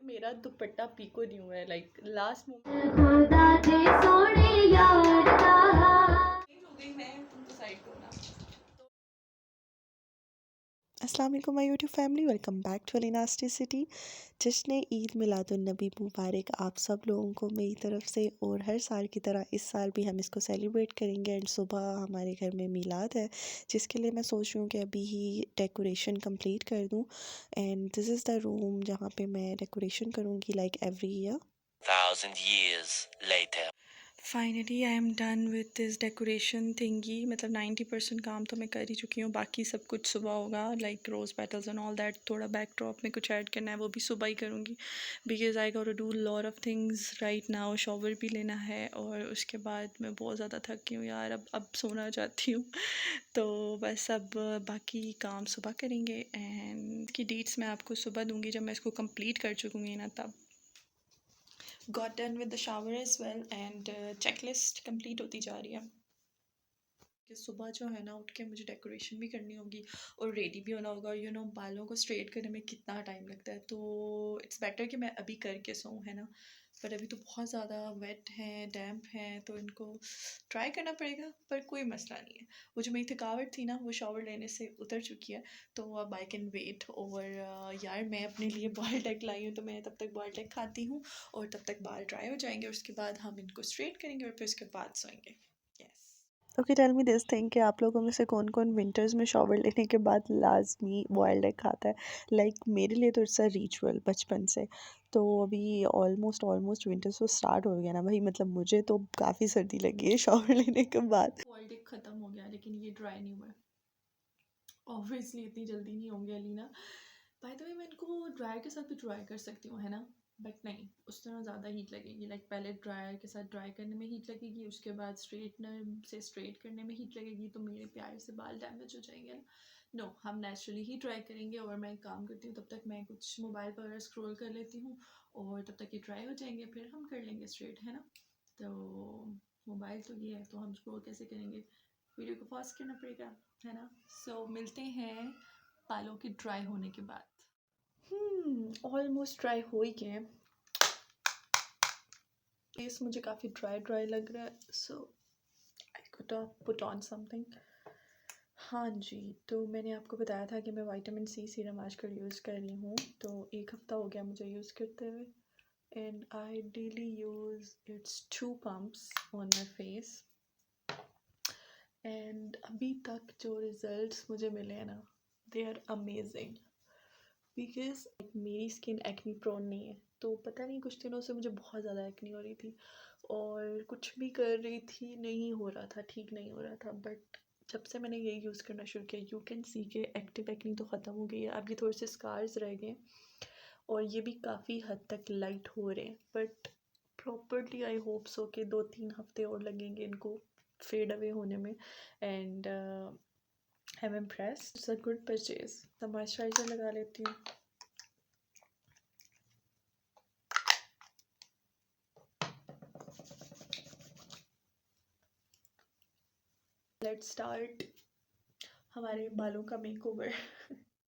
मेरा दुपट्टा pico new है, like last moment हो गई। मैं तुम तो साइड को ना। अस्सलाम वालेकुम my YouTube family, welcome back to अलीनास्टी सिटी। जश्न ईद मिलादुन्नबी मुबारक आप सब लोगों को मेरी तरफ से। और हर साल की तरह इस साल भी हम इसको सेलिब्रेट करेंगे। एंड सुबह हमारे घर में मिलाद है, जिसके लिए मैं सोच रही हूँ कि अभी ही डेकोरेशन कंप्लीट कर दूँ। And this is the room जहाँ पे मैं डेकोरेशन करूँगी like every year. 1000 years later finally I am done with this decoration थिंगी। मतलब 90% काम तो मैं कर ही चुकी हूँ, बाकी सब कुछ सुबह होगा, like rose petals and all that. थोड़ा बैकड्रॉप में कुछ ऐड करना है, वो भी सुबह ही करूँगी, because I got to do lot of things right now. Shower भी लेना है और उसके बाद मैं बहुत ज़्यादा थक गई हूँ यार, अब सोना चाहती हूँ। तो बस अब बाकी काम सुबह करेंगे एंड की डेट्स मैं आपको सुबह दूँगी जब मैं इसको कंप्लीट कर चुकूँगी ना, तब। Got done with the shower as well and checklist complete होती जा रही है कि सुबह जो है ना उठ के मुझे डेकोरेशन भी करनी होगी और रेडी भी होना होगा। यू नो बालों को स्ट्रेट करने में कितना टाइम लगता है, तो इट्स बेटर कि मैं अभी करके सोऊं, है ना। पर अभी तो बहुत ज़्यादा वेट हैं, डैम्प हैं, तो इनको ट्राई करना पड़ेगा, पर कोई मसला नहीं है। वो जो मेरी थकावट थी ना, वो शावर लेने से उतर चुकी है, तो अब आई कैन वेट। और यार मैं अपने लिए बॉइल्ड एग लाई हूँ, तो मैं तब तक बॉइल्ड एग खाती हूँ और तब तक बाल ड्राई हो जाएंगे। उसके बाद हम इनको स्ट्रेट करेंगे और फिर उसके बाद सोएंगे। Yes. Okay, tell me this thing कि आप लोगों में से कौन कौन विंटर्स में शॉवर लेने के बाद लाजमी बॉयल्ड एग खाता है। लाइक मेरे लिए तो इट्स अ रिचुअल बचपन से। तो अभी ऑलमोस्ट विंटर्स तो स्टार्ट हो गया ना भाई, मतलब मुझे तो काफ़ी सर्दी लगी है शॉवर लेने के बाद। बॉयल्ड एग ख़त्म हो गया, लेकिन ये ड्राई नहीं हुआ। ऑब्वियसली इतनी जल्दी नहीं होंगे अलीना। बाय द वे मैं इनको ड्रायर के साथ भी ड्राई कर सकती हूँ, है ना, बट नहीं, उस तरह ज़्यादा हीट लगेगी। लाइक पहले ड्रायर के साथ ड्राई करने में हीट लगेगी, उसके बाद स्ट्रेटनर से स्ट्रेट करने में हीट लगेगी, तो मेरे प्यारे से बाल डैमेज हो जाएंगे ना। नो, हम नेचुरली ही ट्राई करेंगे। और मैं एक काम करती हूँ, तब तक मैं कुछ मोबाइल पर स्क्रॉल कर लेती हूँ और तब तक ये ड्राई हो जाएंगे, फिर हम कर लेंगे स्ट्रेट, है ना। तो मोबाइल तो ये है, तो हम स्क्रॉल कैसे करेंगे, वीडियो को पॉज करना पड़ेगा, है ना। सो मिलते हैं बालों के ड्राई होने के बाद। ऑलमोस्ट ड्राई हो ही गए। फेस मुझे काफ़ी ड्राई ड्राई लग रहा है, सो आई गोटा पुट ऑन समथिंग। हाँ जी, तो मैंने आपको बताया था कि मैं विटामिन सी सीरम आजकल यूज़ कर रही हूँ, तो 1 हफ़्ता हो गया मुझे यूज़ करते हुए। And I daily use it's 2 pumps on my face. And अभी तक जो रिज़ल्ट्स मुझे मिले हैं ना, दे आर अमेजिंग, बिकॉज मेरी स्किन एक्नी प्रोन नहीं है। तो पता नहीं कुछ दिनों से मुझे बहुत ज़्यादा एक्नी हो रही थी और कुछ भी कर रही थी, नहीं हो रहा था, ठीक नहीं हो रहा था। बट जब से मैंने ये यूज़ करना शुरू किया, यू कैन सी के एक्टिव एक्नी तो ख़त्म हो गई है। अब ये थोड़े से स्कार्स रह गए और ये भी काफ़ी हद तक लाइट हो रहे हैं, but properly I hope so कि 2-3 हफ्ते और लगेंगे इनको फेड अवे होने में। And I am impressed, it's a good purchase. तो मॉइस्चराइज़र लगा लेती हूँ। लेट्स स्टार्ट हमारे बालों का मेकओवर।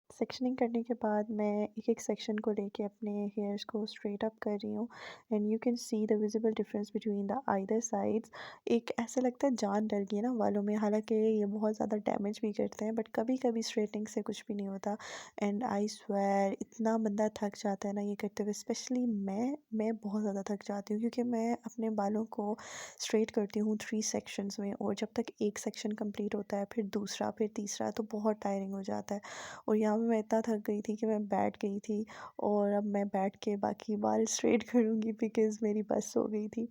सेक्शनिंग करने के बाद मैं एक एक सेक्शन को लेके अपने हेयर्स को स्ट्रेट अप कर रही हूँ। And you can see the visible difference between the either sides. एक ऐसा लगता है जान डल गई है ना बालों में, हालांकि ये बहुत ज़्यादा डैमेज भी करते हैं, बट कभी कभी स्ट्रेटनिंग से कुछ भी नहीं होता। एंड आई स्वेयर इतना बंदा थक जाता है ना ये करते हुए, स्पेशली मैं बहुत ज़्यादा थक जाती हूँ, क्योंकि मैं अपने बालों को स्ट्रेट करती हूँ 3 सेक्शंस में, और जब तक एक सेक्शन कंप्लीट होता है फिर दूसरा फिर तीसरा, तो बहुत टायरिंग हो जाता है। और यहाँ पे मैं इतना थक गई थी कि मैं बैठ गई थी, और अब मैं बैठ के बाकी बाल स्ट्रेट करूँगी बिकॉज़ मेरी बस हो गई थी।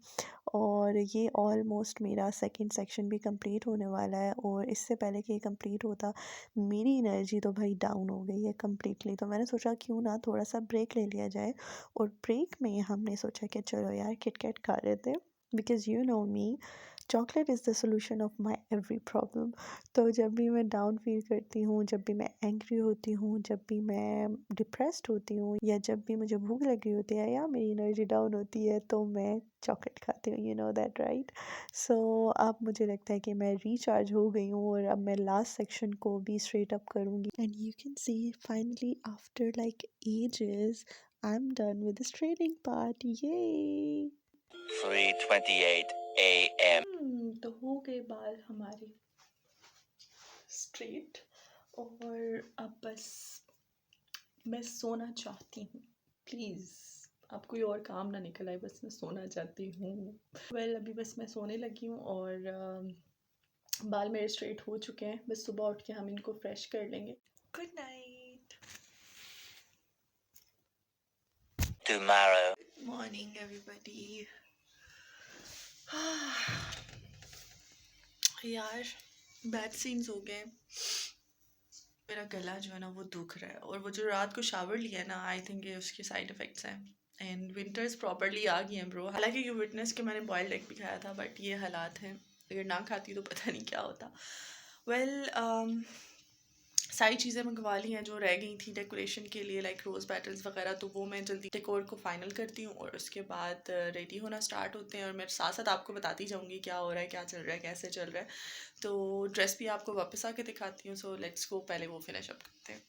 और ये ऑलमोस्ट मेरा सेकंड सेक्शन भी कंप्लीट होने वाला है, और इससे पहले कि ये कंप्लीट होता मेरी एनर्जी तो भाई डाउन हो गई है कम्प्लीटली। तो मैंने सोचा क्यों ना थोड़ा सा ब्रेक ले लिया जाए, और ब्रेक में हमने सोचा कि चलो यार किटकैट खा लेते हैं, because you know me, chocolate is the solution of my every problem. तो जब भी मैं डाउन फील करती हूँ, जब भी मैं एंग्री होती हूँ, जब भी मैं डिप्रेस्ड होती हूँ, या जब भी मुझे भूख लगी होती है या मेरी एनर्जी डाउन होती है, तो मैं चॉकलेट खाती हूँ, यू नो दैट राइट। सो अब मुझे लगता है कि मैं रिचार्ज हो गई हूँ, और अब मैं लास्ट सेक्शन को भी स्ट्रेट अप करूँगी। And you can see finally after like ages I'm done with this training part. Yay! 3:28 a.m. तो हो गए बाल हमारे स्ट्रेट और अब बस मैं सोना चाहती हूँ। प्लीज़ आप कोई और काम ना निकल आए, बस मैं सोना चाहती हूँ। अभी बस मैं सोने लगी हूँ और बाल मेरे स्ट्रेट हो चुके हैं। बस सुबह उठ के हम इनको फ्रेश कर लेंगे। Good night. Tomorrow. Morning everybody. यार बैड सीन्स हो गए। मेरा गला जो है ना वो दुख रहा है और वो जो रात को शावर लिया है ना, आई थिंक ये उसके साइड इफ़ेक्ट्स हैं। एंड विंटर्स प्रॉपरली आ गई हैं ब्रो। हालांकि यू विटनेस कि मैंने बॉइल्ड एग भी खाया था, बट ये हालात हैं। अगर ना खाती तो पता नहीं क्या होता। वेल सारी चीज़ें मंगवा ली हैं जो रह गई थी डेकोरेशन के लिए, लाइक रोज़ पेटल्स वगैरह। तो वो मैं जल्दी डेकोर को फाइनल करती हूँ और उसके बाद रेडी होना स्टार्ट होते हैं। और मैं साथ साथ आपको बताती जाऊँगी क्या हो रहा है, क्या चल रहा है, कैसे चल रहा है। तो ड्रेस भी आपको वापस आके दिखाती हूँ। सो लेट्स गो, पहले वो फिनिश अप करते हैं।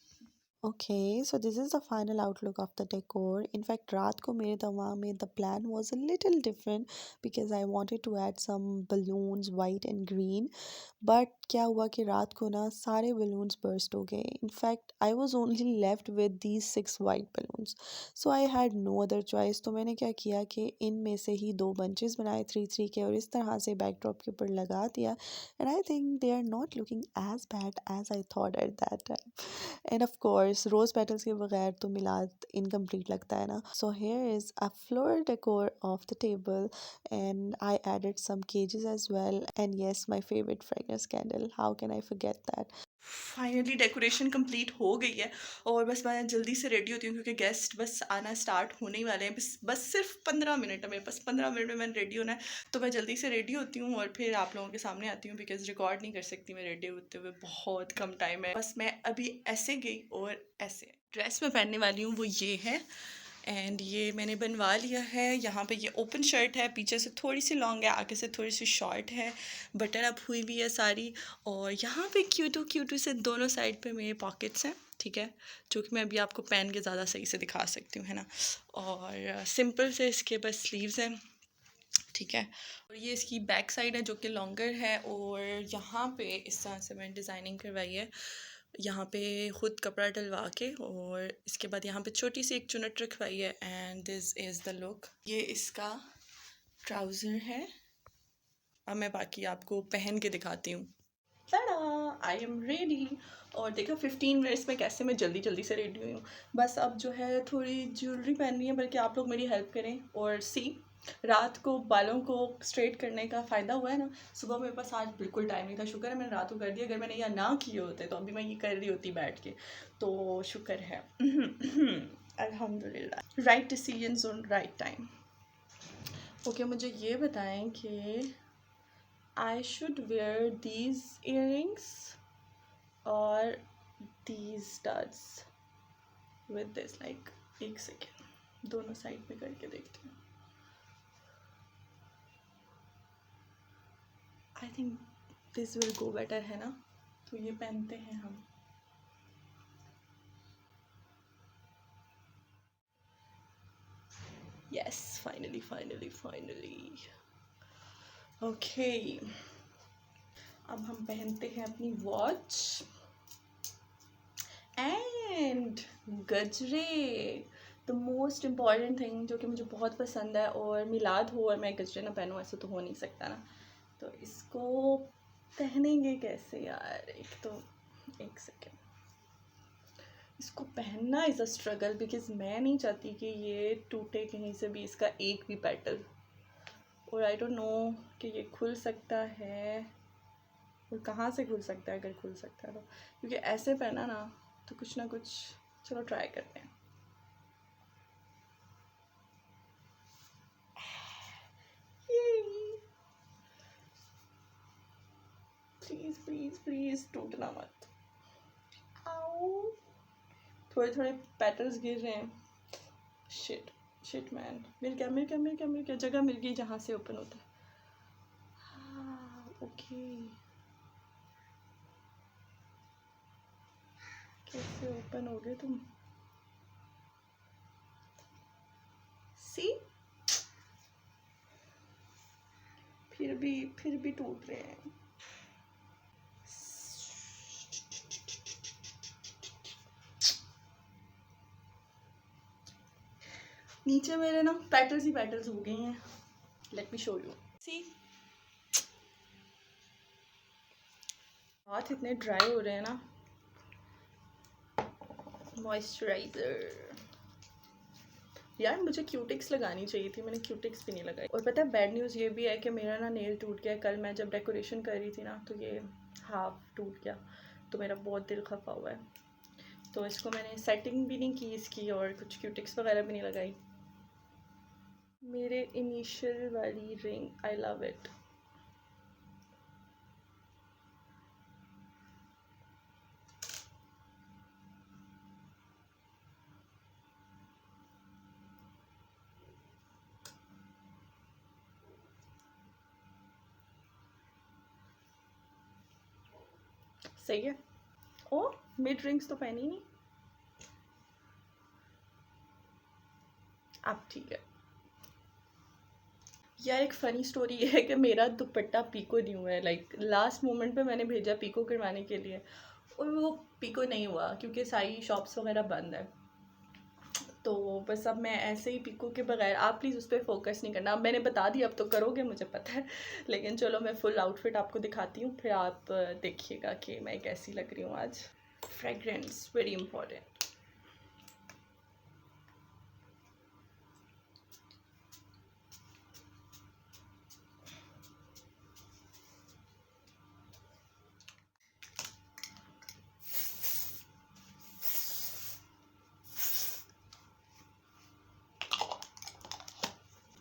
Okay, so this is the final outlook of the decor. In fact, रात को मेरे दिमाग में the plan was a little different because I wanted to add some balloons, white and green. But क्या हुआ कि रात को ना सारे balloons burst हो गए. In fact, I was only left with these 6 white balloons. So I had no other choice. तो मैंने क्या किया कि इनमें से ही 2 bunches बनाए 3-3 के और इस तरह से backdrop के ऊपर लगा दिया. And I think they are not looking as bad as I thought at that time. And of course, rose petals के बगैर तो मिलाद incomplete लगता है ना. So here is a floral decor of the table and I added some cages as well. And yes, my favorite fragrance candle. How can I forget that? Finally decoration complete हो गई है और बस मैं जल्दी से रेडी होती हूँ क्योंकि गेस्ट बस आना स्टार्ट होने ही वाले हैं। बस सिर्फ 15 मिनट है मेरे पास। 15 मिनट में मैंने रेडी होना है। तो मैं जल्दी से रेडी होती हूँ और फिर आप लोगों के सामने आती हूँ बिकॉज रिकॉर्ड नहीं कर सकती मैं रेडी होते हुए, बहुत कम टाइम है। बस मैं अभी ऐसे गई और ऐसे ड्रेस में पहनने वाली हूँ, वो ये है। एंड ये मैंने बनवा लिया है। यहाँ पे ये ओपन शर्ट है, पीछे से थोड़ी सी लॉन्ग है, आगे से थोड़ी सी शॉर्ट है, बटन अप हुई भी है सारी। और यहाँ पे क्यूटू से दोनों साइड पे मेरे पॉकेट्स हैं, ठीक है, जो कि मैं अभी आपको पहन के ज़्यादा सही से दिखा सकती हूँ, है ना। और सिंपल से इसके बस स्लीव्स हैं, ठीक है। और ये इसकी बैक साइड है जो कि लॉन्गर है। और यहाँ पे इस तरह से मैंने डिज़ाइनिंग करवाई है, यहाँ पे ख़ुद कपड़ा डलवा के। और इसके बाद यहाँ पे छोटी सी एक चुनट रखवाई है। And this is the look. ये इसका ट्राउज़र है। अब मैं बाकी आपको पहन के दिखाती हूँ। tada! I am ready. और देखा 15 मिनट्स में कैसे मैं जल्दी जल्दी से रेडी हुई हूँ। बस अब जो है थोड़ी ज्वेलरी पहननी है, बल्कि आप लोग मेरी हेल्प करें। और रात को बालों को स्ट्रेट करने का फ़ायदा हुआ है ना। सुबह मेरे पास आज बिल्कुल टाइम नहीं था, शुक्र है मैंने रात को कर दिया। अगर मैंने यह ना किए होते तो अभी मैं ये कर रही होती बैठ के। तो शुक्र है अल्हम्दुलिल्लाह। Right decisions on right time. Okay, मुझे ये बताएं कि I should wear these earrings or these studs with this, like एक सेकेंड दोनों साइड में करके देखते हैं। I think this will go better, है ना। तो ये पहनते हैं हम। Yes, finally okay. अब हम पहनते हैं अपनी वॉच एंड गजरे, द मोस्ट इम्पॉर्टेंट थिंग जो कि मुझे बहुत पसंद है। और मिलाद हो और मैं गजरे ना पहनूँ, ऐसे तो हो नहीं सकता ना। तो इसको पहनेंगे कैसे यार, एक सेकेंड। इसको पहनना इज़ अ स्ट्रगल बिकॉज़ मैं नहीं चाहती कि ये टूटे कहीं से भी, इसका एक भी पेटल। और आई डोंट नो कि ये खुल सकता है और कहाँ से खुल सकता है, अगर खुल सकता है तो। क्योंकि ऐसे पहना ना तो कुछ ना कुछ, चलो ट्राई करते हैं। प्लीज़ प्लीज़ प्लीज़ टूटना मत। आओ, थोड़े थोड़े पेटल्स गिर रहे हैं। शिट मैन, मिल गया जगह मिल गई जहाँ से ओपन होता है। हाँ ओके, कैसे ओपन हो गए तुम। फिर भी टूट रहे हैं। नीचे मेरे ना पेटल्स ही पेटल्स हो गए हैं। Let me show you. See हाथ इतने ड्राई हो रहे हैं ना। मॉइस्चराइजर यार, मुझे क्यूटिक्स लगानी चाहिए थी, मैंने क्यूटिक्स भी नहीं लगाई। और पता है बैड न्यूज़ ये भी है कि मेरा ना नेल टूट गया। कल मैं जब डेकोरेशन कर रही थी ना तो ये हाफ टूट गया, तो मेरा बहुत दिल खफा हुआ है। तो इसको मैंने सेटिंग भी नहीं की इसकी और कुछ क्यूटिक्स वगैरह भी नहीं लगाई। मेरे इनिशियल वाली रिंग, आई लव इट। सही है। ओ मिड रिंग्स तो पहनी नहीं। अब ठीक है। यार एक फ़नी स्टोरी ये है कि मेरा दुपट्टा पीको नहीं हुआ है। लाइक लास्ट मोमेंट पे मैंने भेजा पीको करवाने के लिए और वो पीको नहीं हुआ क्योंकि सारी शॉप्स वगैरह बंद है। तो बस अब मैं ऐसे ही पीको के बगैर, आप प्लीज़ उस पर फोकस नहीं करना। अब मैंने बता दिया, अब तो करोगे मुझे पता है, लेकिन चलो मैं फुल आउटफिट आपको दिखाती हूँ, फिर आप देखिएगा कि मैं कैसी लग रही हूँ आज। Fragrance very important.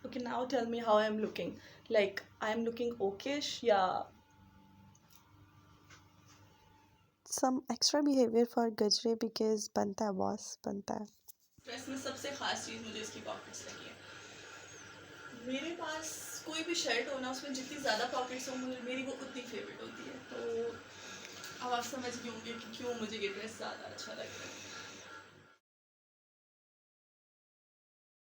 Okay, now tell me how I am looking. Like I am looking okayish या Some extra behavior for गजरे because बनता है बॉस, बनता है। ड्रेस में सबसे ख़ास चीज़ मुझे इसकी पॉकेट्स लगी है। मेरे पास कोई भी शर्ट हो ना, उसमें जितनी ज़्यादा पॉकेट्स हो मेरी वो उतनी फेवरेट होती है। तो अब आप समझ गए होंगे कि क्यों मुझे ये ड्रेस ज़्यादा अच्छा लग रहा है।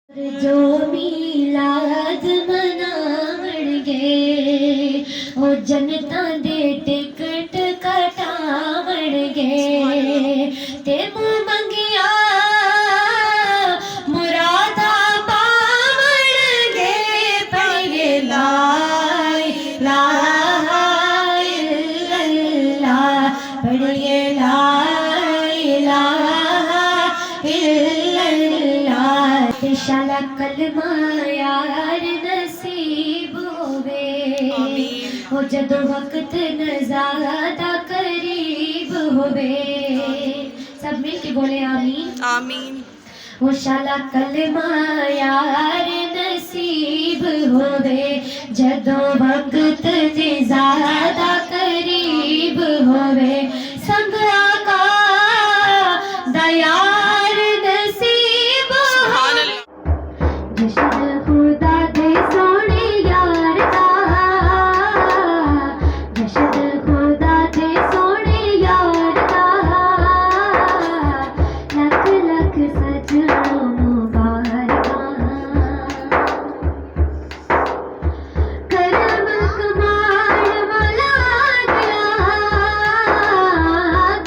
जो मीलाद मनावणगे ओ जनता दे टिकट कटावणगे ते मुँह मंगिया मुरादा पावणगे पढ़िए ला इलाहा इल्लल्लाह, पढ़िए ला इलाहा इल्लल्लाह। शाला कलमा यार नसीब होवे हो जदों वक्त नज़ारा करीब होवे। सब मिल के बोले आमीन आमीन। हो शाला कलमा यार नसीब होवे जदों वक्त नज़ारा करीब होवे। संग आका दयार नसीब जश्न खुदा दे सोने यार दा, जश्न खुदा दे सोने यार दा, लख लख सजनों मुबारकां। करम कमाण वाला गया,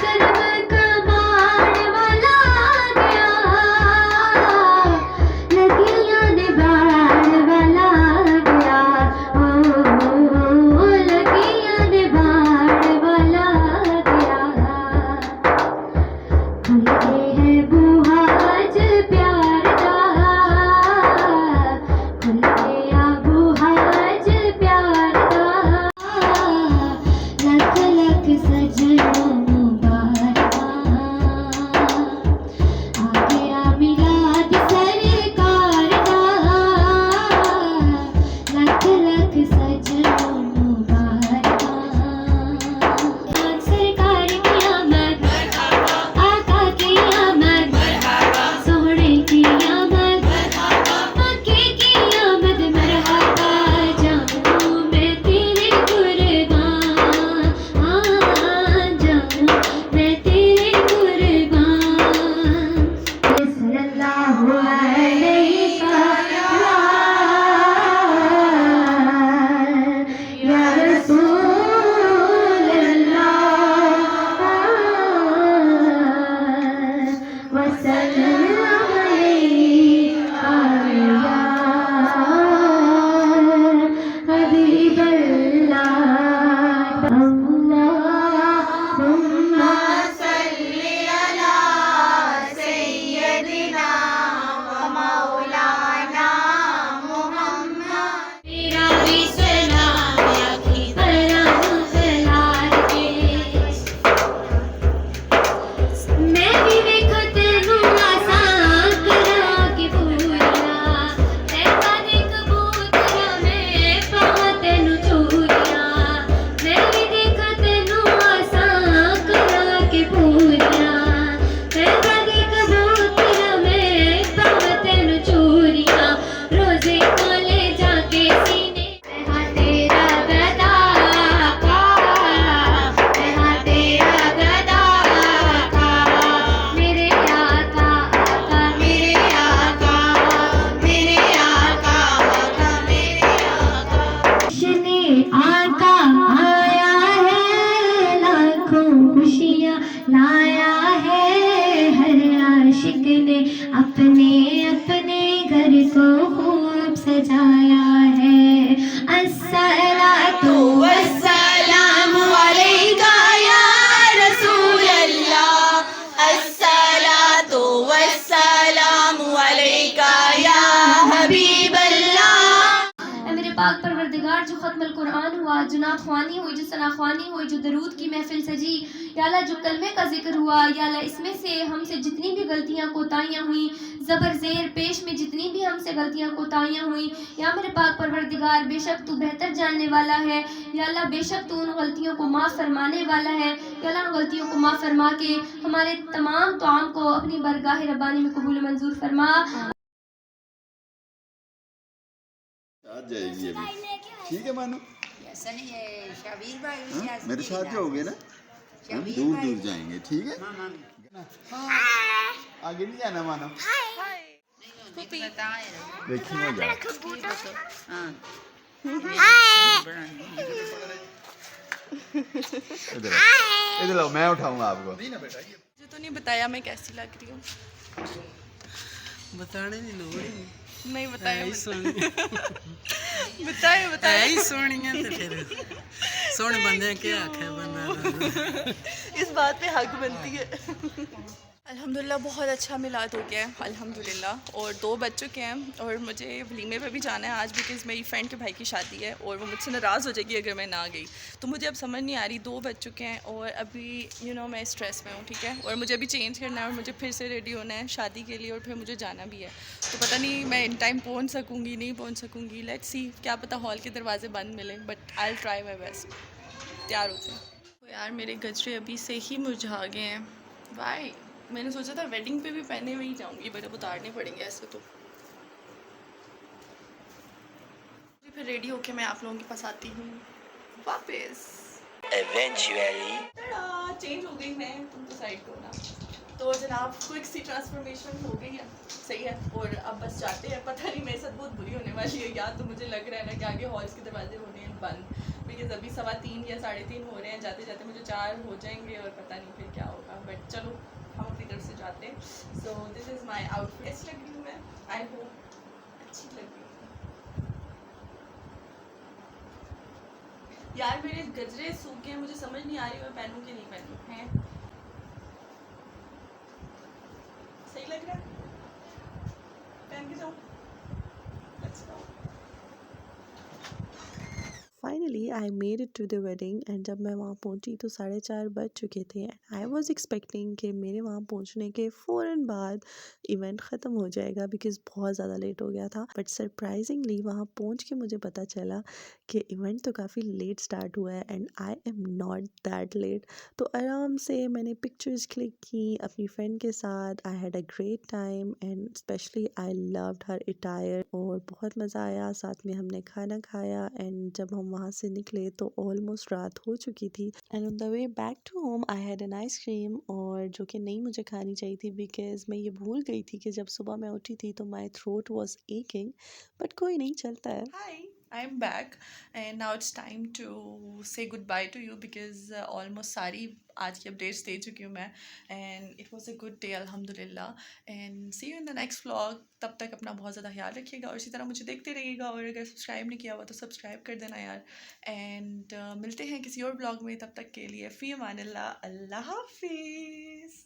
करम कमाण वाला गया, लगियां ने बाण वाला गया, ओ लगियां ने बाण वाला गया। खुल के है बूहा आज प्यार दा, खुल के आ बूहा आज प्यार दा, लख लख सजनों मुबारकां। आ गया मिलाद सरकार दा, लख लख सजनों मुबारकां। सरकार की आमद, आका की आमद, सोहणे की आमद, मक्के की आमद, मरहबा जाऊं मैं तेरे कुर्बान, जाऊं मैं तेरे कुर्बान। सल्लल्लाहु अलैहि अपने अपने घर को खूब सजाया है। अस्सलातु वस्सलामु अलैका या रसूल अल्लाह, अस्सलातु वस्सलामु अलैका या हबीब अल्लाह। मेरे पाक परवरदिगार, जो ख़त्मुल कुरान हुआ, जो नाख़वानी हुई, जो सनाख़वानी हुई, जो दरूद की महफ़िल सजी, या अल्लाह जो कलमे का ज़िक्र हुआ, या अल्लाह इसमें से हमसे जितनी भी गलतियाँ कोताहियाँ हुई, ज़बर ज़ेर पेश में जितनी भी हमसे गलतियाँ कोताहियाँ हुई, या मेरे पाक परवरदिगार बेशक तू बेहतर जानने वाला है, या अल्लाह बेशक तू उन गलतियों को माफ़ फरमाने वाला है, या अल्लाह उन गलतियों को माफ़ फरमा के हमारे तमाम तौआम को अपनी बरगाह रब्बानी में कबूल मंजूर फरमा। साथ जाएगी अभी, ठीक है मानो। हाँ, मेरे साथ जाओगे ना, हम दूर दूर जाएंगे, ठीक है। आगे नहीं जाना मानो। देखिए मजा। इधर इधर लो, मैं उठाऊंगा आपको। मुझे तो नहीं बताया मैं कैसी लग रही हूँ। बताने की लोड़ ही नहीं। नहीं बताया, है ही सोहनी बताया बताया है ही सोहनी है तो फिर सोहने बंदे क्या आखे बंदा इस बात पे हक बनती है। अल्हम्दुलिल्लाह बहुत अच्छा मिलाद हो गया है अल्हम्दुलिल्लाह, और 2 बज चुके हैं और मुझे वलीमे पे भी जाना है आज, बिकॉज़ मेरी फ्रेंड के भाई की शादी है और वो मुझसे नाराज़ हो जाएगी अगर मैं ना गई। तो मुझे अब समझ नहीं आ रही, 2 बज चुके हैं और अभी मैं स्ट्रेस में हूँ, ठीक है। और मुझे अभी चेंज करना है और मुझे फिर से रेडी होना है शादी के लिए और फिर मुझे जाना भी है। तो पता नहीं मैं इन टाइम पहुँच सकूँगी नहीं पहुँच सकूँगी, लेट्स सी, क्या पता हॉल के दरवाजे बंद मिले, but I will try my best. तैयार होते हैं। तो यार मेरे गजरे अभी से ही मुरझा गए हैं। वाई, मैंने सोचा था वेडिंग पे भी पहने हुए ही जाऊंगी, बट अब उतारने पड़ेंगे ऐसे तो। फिर रेडी होके मैं आप लोगों के पास आती हूँ वापस। Eventually. चेंज हो गई मैं, तुम तो साइड को ना। तो जनाब क्विक सी ट्रांसफॉर्मेशन हो गई है, सही है। और अब बस जाते हैं। पता नहीं मेरे साथ बहुत बुरी होने वाली है, या तो मुझे लग रहा है ना कि आगे हॉल्स के दरवाजे होने हैं बंद, बिकॉज अभी 3:15 या 3:30 हो रहे हैं, जाते जाते मुझे 4 हो जाएंगे और पता नहीं फिर क्या होगा, बट चलो हम अपनी तरफ से जाते हैं। So this is my outfit. कैसी लग रही हूँ मैं? आई होप अच्छी लग रही हूँ। यार मेरे गजरे सूखे हैं, मुझे समझ नहीं आ रही मैं पहनूं कि नहीं पहनूं। हैं, सही लग रहा है? पहन के जाऊं? Let's go. Finally I made it to the wedding and जब मैं वहाँ पहुँची तो 4:30 बज चुके थे एंड आई वाज एक्सपेक्टिंग कि मेरे वहाँ पहुँचने के फ़ौरन बाद इवेंट ख़त्म हो जाएगा बिकॉज़ बहुत ज़्यादा लेट हो गया था। बट सरप्राइजिंगली वहाँ पहुँच के मुझे पता चला कि इवेंट तो काफ़ी लेट स्टार्ट हुआ है and I am not that late. तो आराम से मैंने पिक्चर्स क्लिक की अपनी फ्रेंड के साथ। I had a great time and specially I loved her attire और बहुत मज़ा आया। साथ में हमने खाना खाया एंड जब हम वहाँ से निकले तो ऑलमोस्ट रात हो चुकी थी and on the way back to home I had an ice cream, और जो कि नहीं मुझे खानी चाहिए थी बिकॉज मैं ये भूल गई थी कि जब सुबह मैं उठी थी तो my throat was aching, but कोई नहीं, चलता है। Hi, I'm back and now it's time to say goodbye to you because almost सारी आज की अपडेट्स दे चुकी हूँ मैं and it was a good day अल्हम्दुलिल्लाह and see you in the next vlog। तब तक अपना बहुत ज़्यादा ख्याल रखिएगा और इसी तरह मुझे देखते रहिएगा, और अगर सब्सक्राइब नहीं किया हुआ तो सब्सक्राइब कर देना यार। एंड मिलते हैं किसी और ब्लॉग में, तब तक के लिए फ़ी अमानिल्लाह, अल्लाह हाफिज़।